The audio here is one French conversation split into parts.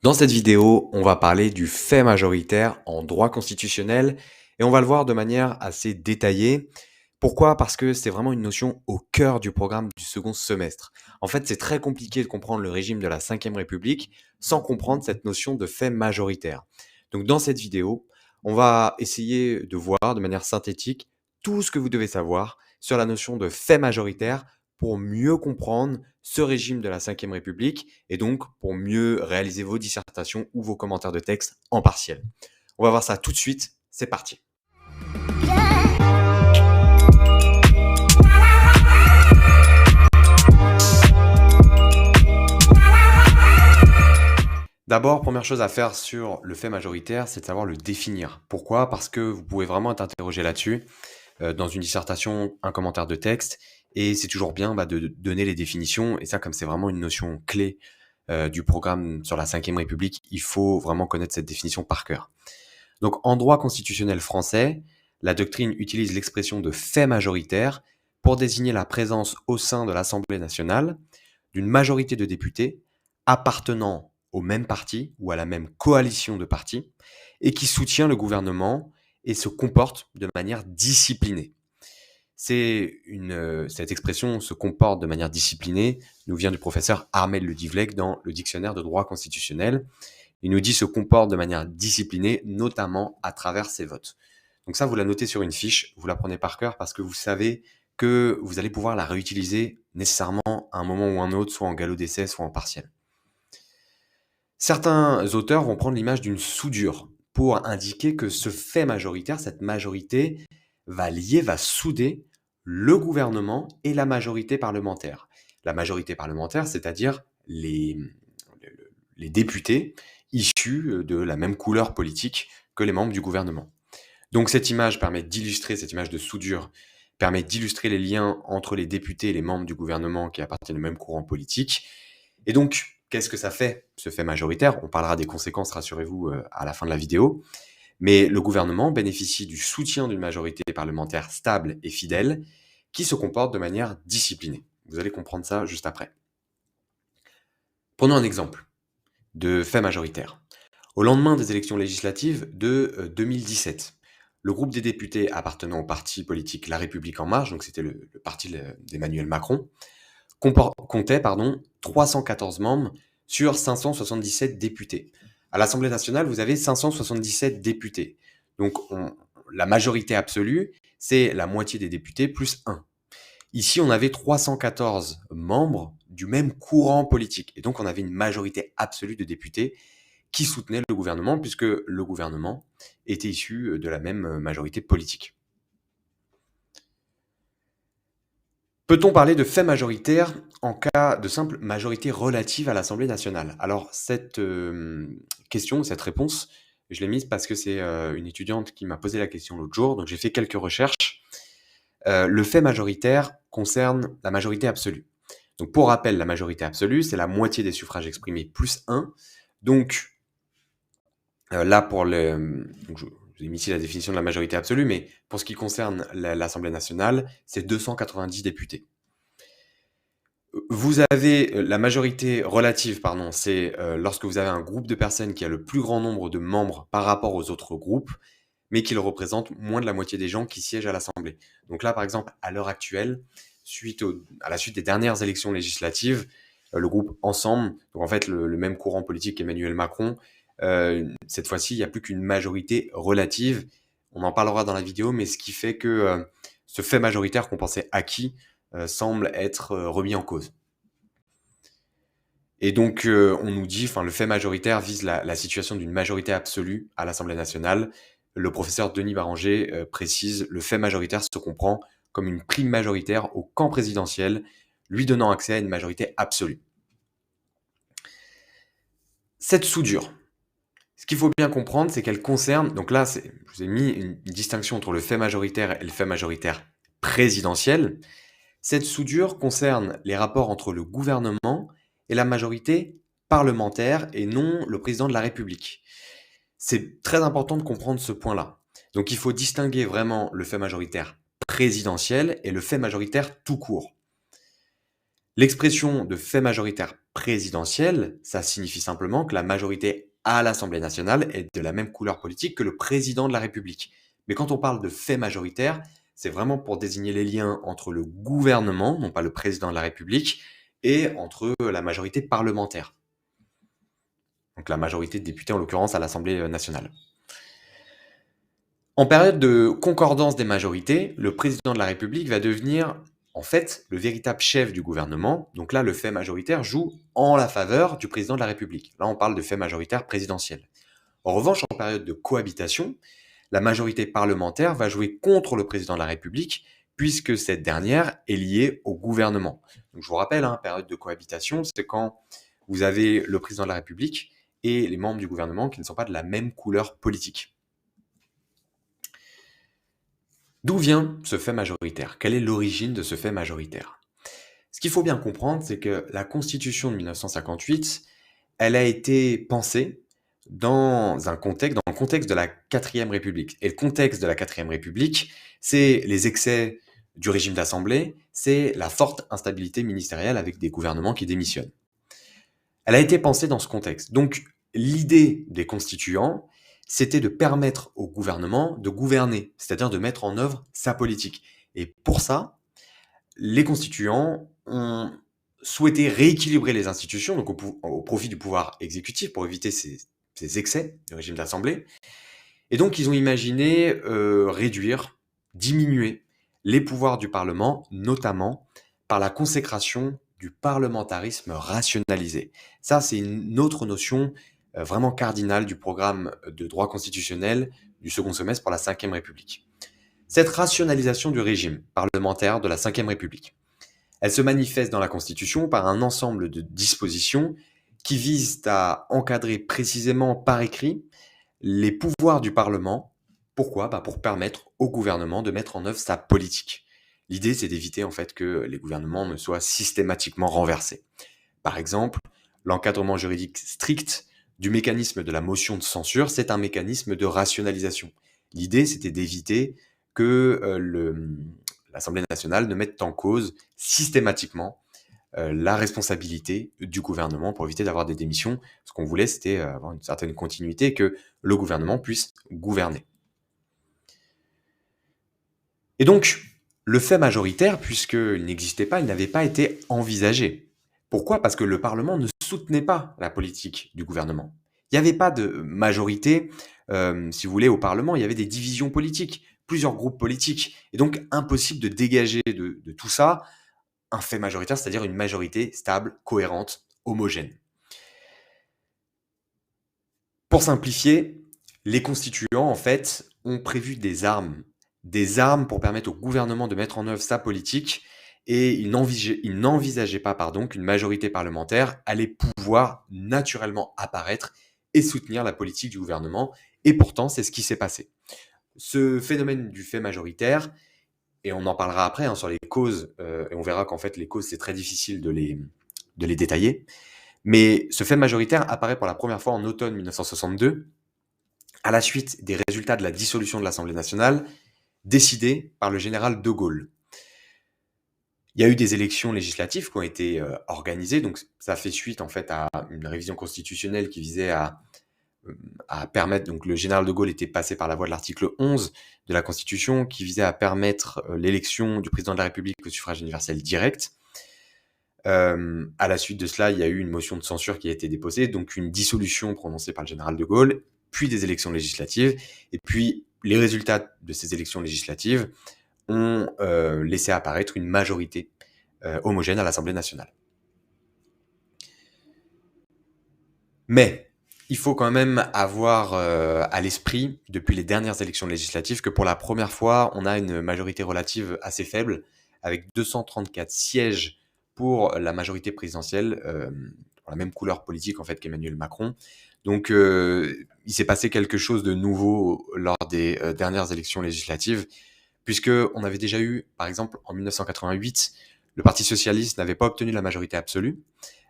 Dans cette vidéo, on va parler du fait majoritaire en droit constitutionnel et on va le voir de manière assez détaillée. Pourquoi? Parce que c'est vraiment une notion au cœur du programme du second semestre. En fait, c'est très compliqué de comprendre le régime de la Ve République sans comprendre cette notion de fait majoritaire. Donc dans cette vidéo, on va essayer de voir de manière synthétique tout ce que vous devez savoir sur la notion de fait majoritaire pour mieux comprendre ce régime de la Ve République et donc pour mieux réaliser vos dissertations ou vos commentaires de texte en partiel. On va voir ça tout de suite, c'est parti. D'abord, première chose à faire sur le fait majoritaire, c'est de savoir le définir. Pourquoi? Parce que vous pouvez vraiment être interrogé là-dessus, dans une dissertation, un commentaire de texte, et c'est toujours bien de donner les définitions, et ça, comme c'est vraiment une notion clé du programme sur la Ve République, il faut vraiment connaître cette définition par cœur. Donc en droit constitutionnel français, la doctrine utilise l'expression de fait majoritaire pour désigner la présence au sein de l'Assemblée nationale d'une majorité de députés appartenant au même parti ou à la même coalition de partis et qui soutient le gouvernement et se comporte de manière disciplinée. Cette expression se comporte de manière disciplinée nous vient du professeur Armel Le Divlec dans le dictionnaire de droit constitutionnel. Il nous dit se comporte de manière disciplinée, notamment à travers ses votes. Donc ça, vous la notez sur une fiche, vous la prenez par cœur parce que vous savez que vous allez pouvoir la réutiliser nécessairement à un moment ou un autre, soit en galop d'essai, soit en partiel. Certains auteurs vont prendre l'image d'une soudure pour indiquer que ce fait majoritaire, cette majorité, va souder le gouvernement et la majorité parlementaire. La majorité parlementaire, c'est-à-dire les députés issus de la même couleur politique que les membres du gouvernement. Donc cette image permet d'illustrer, cette image de soudure permet d'illustrer les liens entre les députés et les membres du gouvernement qui appartiennent au même courant politique. Et donc, qu'est-ce que ça fait, ce fait majoritaire? On parlera des conséquences, rassurez-vous, à la fin de la vidéo. Mais le gouvernement bénéficie du soutien d'une majorité parlementaire stable et fidèle qui se comporte de manière disciplinée. Vous allez comprendre ça juste après. Prenons un exemple de fait majoritaire. Au lendemain des élections législatives de 2017, le groupe des députés appartenant au parti politique La République En Marche, donc c'était le parti d'Emmanuel Macron, comptait 314 membres sur 577 députés. À l'Assemblée nationale, vous avez 577 députés. Donc la majorité absolue, c'est la moitié des députés plus 1. Ici, on avait 314 membres du même courant politique. Et donc, on avait une majorité absolue de députés qui soutenaient le gouvernement, puisque le gouvernement était issu de la même majorité politique. Peut-on parler de fait majoritaire en cas de simple majorité relative à l'Assemblée nationale? Alors, cette question, cette réponse, je l'ai mise parce que c'est une étudiante qui m'a posé la question l'autre jour, donc j'ai fait quelques recherches. Le fait majoritaire concerne la majorité absolue. Donc, pour rappel, la majorité absolue, c'est la moitié des suffrages exprimés plus 1. Donc, là, donc je vous ai mis ici la définition de la majorité absolue, mais pour ce qui concerne l'Assemblée nationale, c'est 290 députés. Vous avez la majorité relative, pardon, c'est lorsque vous avez un groupe de personnes qui a le plus grand nombre de membres par rapport aux autres groupes, mais qu'il représente moins de la moitié des gens qui siègent à l'Assemblée. Donc là, par exemple, à l'heure actuelle, à la suite des dernières élections législatives, le groupe Ensemble, donc en fait le même courant politique qu'Emmanuel Macron, cette fois-ci, il n'y a plus qu'une majorité relative. On en parlera dans la vidéo, mais ce qui fait que ce fait majoritaire qu'on pensait acquis semble être remis en cause. Et donc, on nous dit, le fait majoritaire vise la situation d'une majorité absolue à l'Assemblée nationale. Le professeur Denis Baranger précise, le fait majoritaire se comprend comme une prime majoritaire au camp présidentiel, lui donnant accès à une majorité absolue. Cette soudure, ce qu'il faut bien comprendre, c'est qu'elle concerne, donc là, je vous ai mis une distinction entre le fait majoritaire et le fait majoritaire présidentiel. Cette soudure concerne les rapports entre le gouvernement et la majorité parlementaire et non le président de la République. C'est très important de comprendre ce point-là. Donc il faut distinguer vraiment le fait majoritaire présidentiel et le fait majoritaire tout court. L'expression de fait majoritaire présidentiel, ça signifie simplement que la majorité à l'Assemblée nationale est de la même couleur politique que le président de la République. Mais quand on parle de fait majoritaire, c'est vraiment pour désigner les liens entre le gouvernement, non pas le président de la République, et entre la majorité parlementaire. Donc la majorité de députés, en l'occurrence, à l'Assemblée nationale. En période de concordance des majorités, le président de la République va devenir, en fait, le véritable chef du gouvernement. Donc là, le fait majoritaire joue en la faveur du président de la République. Là, on parle de fait majoritaire présidentiel. En revanche, en période de cohabitation, la majorité parlementaire va jouer contre le président de la République, puisque cette dernière est liée au gouvernement. Donc je vous rappelle, période de cohabitation, c'est quand vous avez le président de la République et les membres du gouvernement qui ne sont pas de la même couleur politique. D'où vient ce fait majoritaire? Quelle est l'origine de ce fait majoritaire? Ce qu'il faut bien comprendre, c'est que la Constitution de 1958, elle a été pensée dans le contexte de la Quatrième République. Et le contexte de la Quatrième République, c'est les excès du régime d'assemblée, c'est la forte instabilité ministérielle avec des gouvernements qui démissionnent. Elle a été pensée dans ce contexte. Donc, l'idée des constituants, c'était de permettre au gouvernement de gouverner, c'est-à-dire de mettre en œuvre sa politique. Et pour ça, les constituants ont souhaité rééquilibrer les institutions, donc au profit du pouvoir exécutif, pour éviter ces excès du régime d'assemblée. Et donc, ils ont imaginé réduire, diminuer les pouvoirs du Parlement, notamment par la consécration du parlementarisme rationalisé. Ça, c'est une autre notion vraiment cardinale du programme de droit constitutionnel du second semestre pour la Ve République. Cette rationalisation du régime parlementaire de la Ve République, elle se manifeste dans la Constitution par un ensemble de dispositions qui visent à encadrer précisément par écrit les pouvoirs du Parlement. Pourquoi? Pour permettre au gouvernement de mettre en œuvre sa politique. L'idée, c'est d'éviter en fait que les gouvernements ne soient systématiquement renversés. Par exemple, l'encadrement juridique strict du mécanisme de la motion de censure, c'est un mécanisme de rationalisation. L'idée, c'était d'éviter que l'Assemblée nationale ne mette en cause systématiquement la responsabilité du gouvernement pour éviter d'avoir des démissions. Ce qu'on voulait, c'était avoir une certaine continuité, que le gouvernement puisse gouverner. Et donc, le fait majoritaire, puisqu'il n'existait pas, il n'avait pas été envisagé. Pourquoi? Parce que le Parlement ne soutenait pas la politique du gouvernement. Il n'y avait pas de majorité, si vous voulez, au Parlement, il y avait des divisions politiques, plusieurs groupes politiques. Et donc, impossible de dégager de tout ça un fait majoritaire, c'est-à-dire une majorité stable, cohérente, homogène. Pour simplifier, les constituants, en fait, ont prévu des armes pour permettre au gouvernement de mettre en œuvre sa politique, et ils n'envisageaient pas qu'une majorité parlementaire allait pouvoir naturellement apparaître et soutenir la politique du gouvernement, et pourtant, c'est ce qui s'est passé. Ce phénomène du fait majoritaire, et on en parlera après sur les causes, et on verra qu'en fait, les causes, c'est très difficile de les détailler, mais ce fait majoritaire apparaît pour la première fois en automne 1962, à la suite des résultats de la dissolution de l'Assemblée nationale, décidés par le général de Gaulle. Il y a eu des élections législatives qui ont été organisées, donc ça fait suite en fait à une révision constitutionnelle qui visait à permettre, donc le général de Gaulle était passé par la voie de l'article 11 de la Constitution, qui visait à permettre l'élection du président de la République au suffrage universel direct. À la suite de cela, il y a eu une motion de censure qui a été déposée, donc une dissolution prononcée par le général de Gaulle, puis des élections législatives, et puis les résultats de ces élections législatives ont laissé apparaître une majorité homogène à l'Assemblée nationale. Mais il faut quand même avoir à l'esprit, depuis les dernières élections législatives, que pour la première fois, on a une majorité relative assez faible, avec 234 sièges pour la majorité présidentielle, pour la même couleur politique en fait qu'Emmanuel Macron. Donc il s'est passé quelque chose de nouveau lors des dernières élections législatives, puisqu'on avait déjà eu, par exemple, en 1988, le Parti socialiste n'avait pas obtenu la majorité absolue,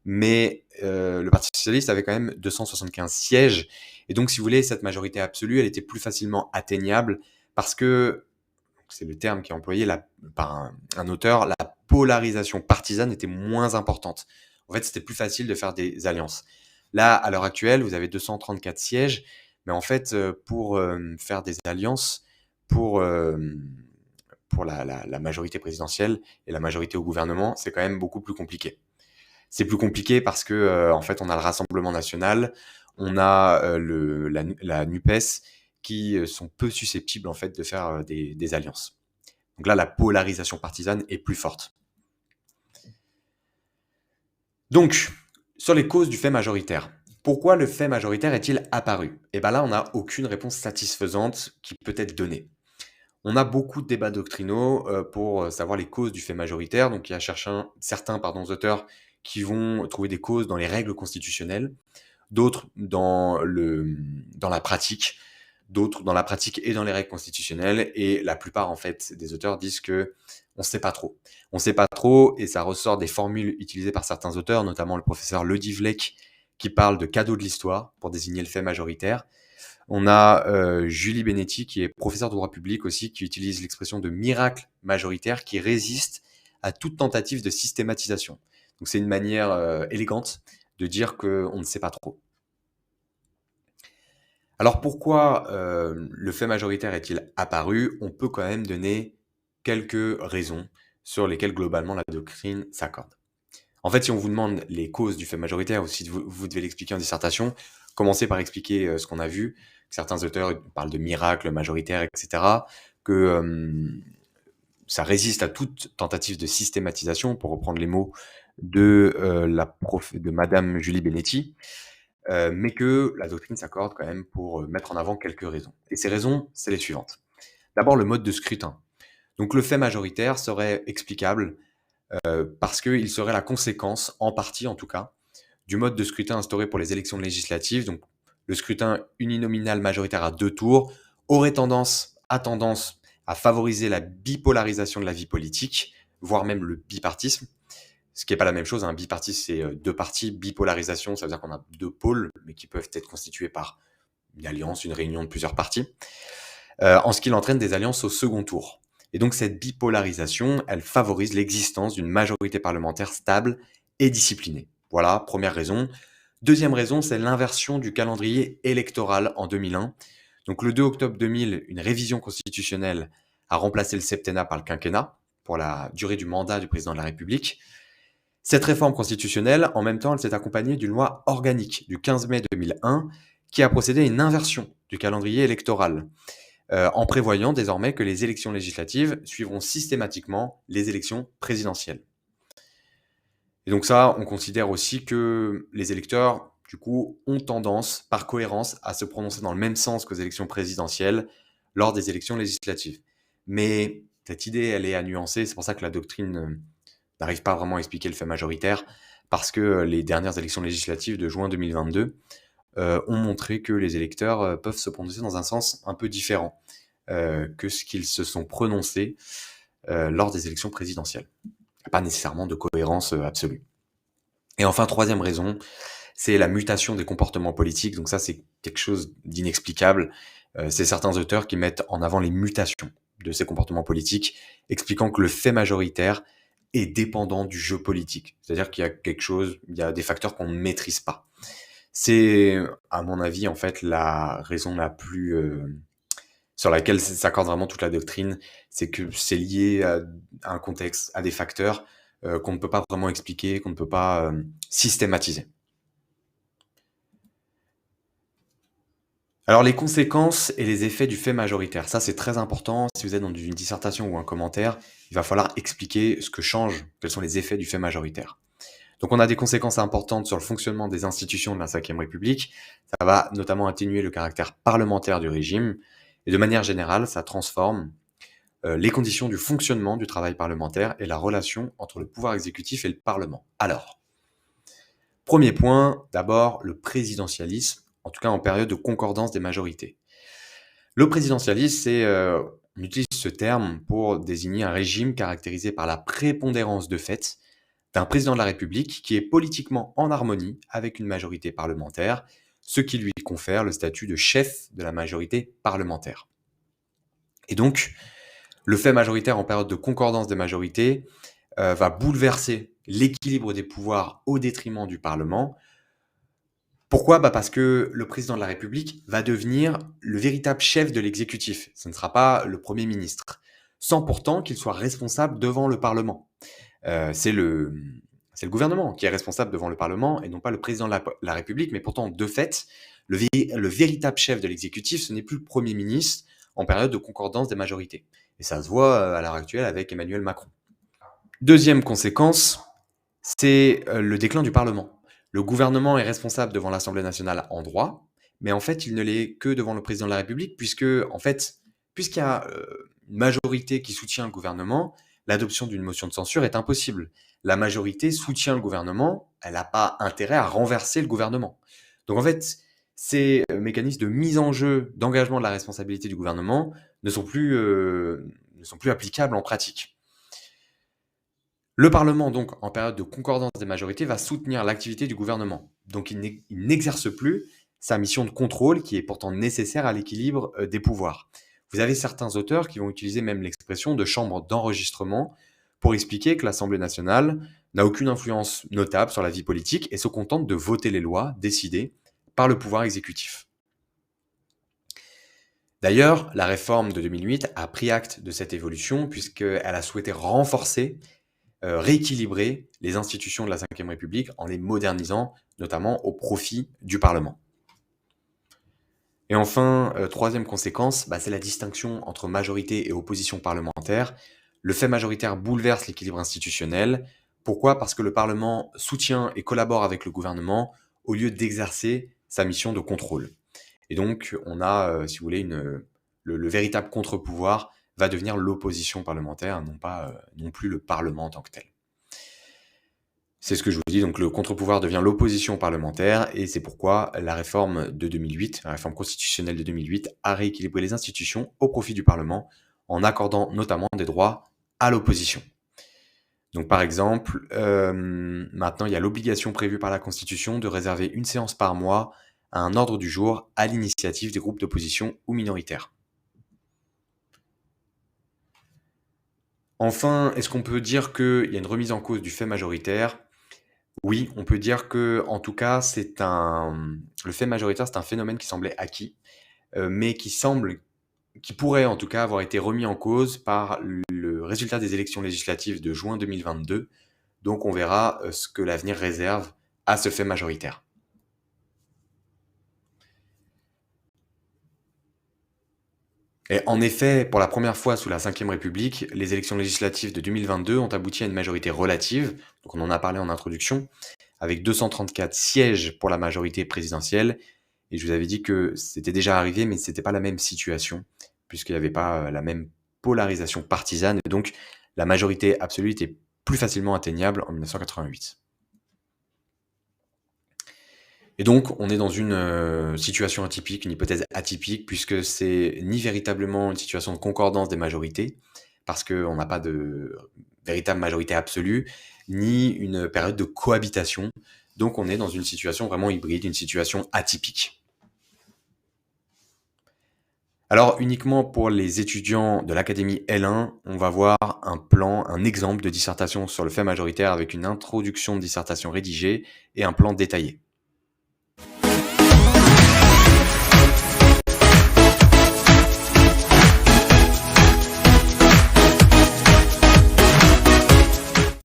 mais le Parti socialiste avait quand même 275 sièges. Et donc, si vous voulez, cette majorité absolue, elle était plus facilement atteignable parce que, c'est le terme qui est employé par un auteur, la polarisation partisane était moins importante. En fait, c'était plus facile de faire des alliances. Là, à l'heure actuelle, vous avez 234 sièges, mais en fait, pour faire des alliances, pour, pour la majorité présidentielle et la majorité au gouvernement, c'est quand même beaucoup plus compliqué. C'est plus compliqué parce que, en fait, on a le Rassemblement national, on a, la NUPES qui, sont peu susceptibles, en fait, de faire, des alliances. Donc là, la polarisation partisane est plus forte. Donc, sur les causes du fait majoritaire. Pourquoi le fait majoritaire est-il apparu? Et bien là, on n'a aucune réponse satisfaisante qui peut être donnée. On a beaucoup de débats doctrinaux pour savoir les causes du fait majoritaire. Donc, il y a certains auteurs qui vont trouver des causes dans les règles constitutionnelles, d'autres dans la pratique, d'autres dans la pratique et dans les règles constitutionnelles. Et la plupart, en fait, des auteurs disent que on ne sait pas trop. On ne sait pas trop, et ça ressort des formules utilisées par certains auteurs, notamment le professeur Ledivlek, qui parle de cadeau de l'histoire pour désigner le fait majoritaire. On a Julie Benetti, qui est professeure de droit public aussi, qui utilise l'expression de miracle majoritaire qui résiste à toute tentative de systématisation. Donc c'est une manière élégante de dire qu'on ne sait pas trop. Alors pourquoi le fait majoritaire est-il apparu? On peut quand même donner quelques raisons sur lesquelles globalement la doctrine s'accorde. En fait, si on vous demande les causes du fait majoritaire ou si vous devez l'expliquer en dissertation, commencez par expliquer ce qu'on a vu. Certains auteurs parlent de miracle majoritaire, etc. Que ça résiste à toute tentative de systématisation, pour reprendre les mots de de Madame Julie Benetti. Mais que la doctrine s'accorde quand même pour mettre en avant quelques raisons. Et ces raisons, c'est les suivantes. D'abord, le mode de scrutin. Donc le fait majoritaire serait explicable parce qu'il serait la conséquence, en partie en tout cas, du mode de scrutin instauré pour les élections législatives. Donc le scrutin uninominal majoritaire à 2 tours aurait tendance à favoriser la bipolarisation de la vie politique, voire même le bipartisme. Ce qui n'est pas la même chose, un bipartisme, c'est 2 partis. Bipolarisation, ça veut dire qu'on a 2 pôles, mais qui peuvent être constitués par une alliance, une réunion de plusieurs partis. En ce qui entraîne des alliances au second tour. Et donc cette bipolarisation, elle favorise l'existence d'une majorité parlementaire stable et disciplinée. Voilà, première raison. Deuxième raison, c'est l'inversion du calendrier électoral en 2001. Donc le 2 octobre 2000, une révision constitutionnelle a remplacé le septennat par le quinquennat pour la durée du mandat du président de la République. Cette réforme constitutionnelle, en même temps, elle s'est accompagnée d'une loi organique du 15 mai 2001 qui a procédé à une inversion du calendrier électoral, en prévoyant désormais que les élections législatives suivront systématiquement les élections présidentielles. Et donc ça, on considère aussi que les électeurs, du coup, ont tendance, par cohérence, à se prononcer dans le même sens qu'aux élections présidentielles lors des élections législatives. Mais cette idée, elle est à nuancer, c'est pour ça que la doctrine n'arrive pas vraiment à expliquer le fait majoritaire, parce que les dernières élections législatives de juin 2022 ont montré que les électeurs peuvent se prononcer dans un sens un peu différent que ce qu'ils se sont prononcés lors des élections présidentielles. Il n'y a pas nécessairement de cohérence absolue. Et enfin, troisième raison, c'est la mutation des comportements politiques. Donc ça, c'est quelque chose d'inexplicable. C'est certains auteurs qui mettent en avant les mutations de ces comportements politiques, expliquant que le fait majoritaire est dépendant du jeu politique. C'est-à-dire qu'il y a il y a des facteurs qu'on ne maîtrise pas. C'est, à mon avis, en fait, la raison la plus sur laquelle s'accorde vraiment toute la doctrine, c'est que c'est lié à un contexte, à des facteurs qu'on ne peut pas vraiment expliquer, qu'on ne peut pas systématiser. Alors les conséquences et les effets du fait majoritaire, ça c'est très important. Si vous êtes dans une dissertation ou un commentaire, il va falloir expliquer ce que change, quels sont les effets du fait majoritaire. Donc on a des conséquences importantes sur le fonctionnement des institutions de la Ve République. Ça va notamment atténuer le caractère parlementaire du régime. Et de manière générale, ça transforme les conditions du fonctionnement du travail parlementaire et la relation entre le pouvoir exécutif et le Parlement. Alors, premier point, d'abord le présidentialisme, en tout cas en période de concordance des majorités. Le présidentialisme, on utilise ce terme pour désigner un régime caractérisé par la prépondérance de fait d'un président de la République qui est politiquement en harmonie avec une majorité parlementaire, ce qui lui confère le statut de chef de la majorité parlementaire. Et donc, le fait majoritaire en période de concordance des majorités, va bouleverser l'équilibre des pouvoirs au détriment du Parlement. Pourquoi? Parce que le président de la République va devenir le véritable chef de l'exécutif. Ce ne sera pas le Premier ministre, sans pourtant qu'il soit responsable devant le Parlement. C'est le gouvernement qui est responsable devant le Parlement et non pas le président de la République, mais pourtant, de fait, le véritable chef de l'exécutif, ce n'est plus le Premier ministre en période de concordance des majorités. Et ça se voit à l'heure actuelle avec Emmanuel Macron. Deuxième conséquence, c'est le déclin du Parlement. Le gouvernement est responsable devant l'Assemblée nationale en droit, mais en fait, il ne l'est que devant le président de la République, puisqu'il y a une majorité qui soutient le gouvernement, l'adoption d'une motion de censure est impossible. La majorité soutient le gouvernement, elle n'a pas intérêt à renverser le gouvernement. Donc en fait, ces mécanismes de mise en jeu, d'engagement de la responsabilité du gouvernement ne sont plus applicables en pratique. Le Parlement, donc, en période de concordance des majorités, va soutenir l'activité du gouvernement. Donc, il n'exerce plus sa mission de contrôle qui est pourtant nécessaire à l'équilibre des pouvoirs. Vous avez certains auteurs qui vont utiliser même l'expression de chambre d'enregistrement pour expliquer que l'Assemblée nationale n'a aucune influence notable sur la vie politique et se contente de voter les lois décidées par le pouvoir exécutif. D'ailleurs, la réforme de 2008 a pris acte de cette évolution puisqu'elle a souhaité renforcer rééquilibrer les institutions de la Ve République en les modernisant, notamment au profit du Parlement. Et enfin, troisième conséquence, c'est la distinction entre majorité et opposition parlementaire. Le fait majoritaire bouleverse l'équilibre institutionnel. Pourquoi? Parce que le Parlement soutient et collabore avec le gouvernement au lieu d'exercer sa mission de contrôle. Et donc, on a, si vous voulez, le véritable contre-pouvoir va devenir l'opposition parlementaire, non plus le Parlement en tant que tel. C'est ce que je vous dis, donc le contre-pouvoir devient l'opposition parlementaire, et c'est pourquoi la réforme de 2008, la réforme constitutionnelle de 2008, a rééquilibré les institutions au profit du Parlement, en accordant notamment des droits à l'opposition. Donc par exemple, maintenant il y a l'obligation prévue par la Constitution de réserver une séance par mois à un ordre du jour à l'initiative des groupes d'opposition ou minoritaires. Enfin, est-ce qu'on peut dire qu'il y a une remise en cause du fait majoritaire? Oui, on peut dire que, en tout cas, le fait majoritaire, c'est un phénomène qui semblait acquis, mais qui pourrait en tout cas avoir été remis en cause par le résultat des élections législatives de juin 2022. Donc on verra ce que l'avenir réserve à ce fait majoritaire. Et en effet, pour la première fois sous la Ve République, les élections législatives de 2022 ont abouti à une majorité relative, donc on en a parlé en introduction, avec 234 sièges pour la majorité présidentielle. Et je vous avais dit que c'était déjà arrivé, mais ce n'était pas la même situation, puisqu'il n'y avait pas la même polarisation partisane. Et donc, la majorité absolue était plus facilement atteignable en 1988. Et donc, on est dans une situation atypique, une hypothèse atypique, puisque c'est ni véritablement une situation de concordance des majorités, parce qu'on n'a pas de véritable majorité absolue, ni une période de cohabitation. Donc, on est dans une situation vraiment hybride, une situation atypique. Alors, uniquement pour les étudiants de l'Académie L1, on va voir un exemple de dissertation sur le fait majoritaire avec une introduction de dissertation rédigée et un plan détaillé.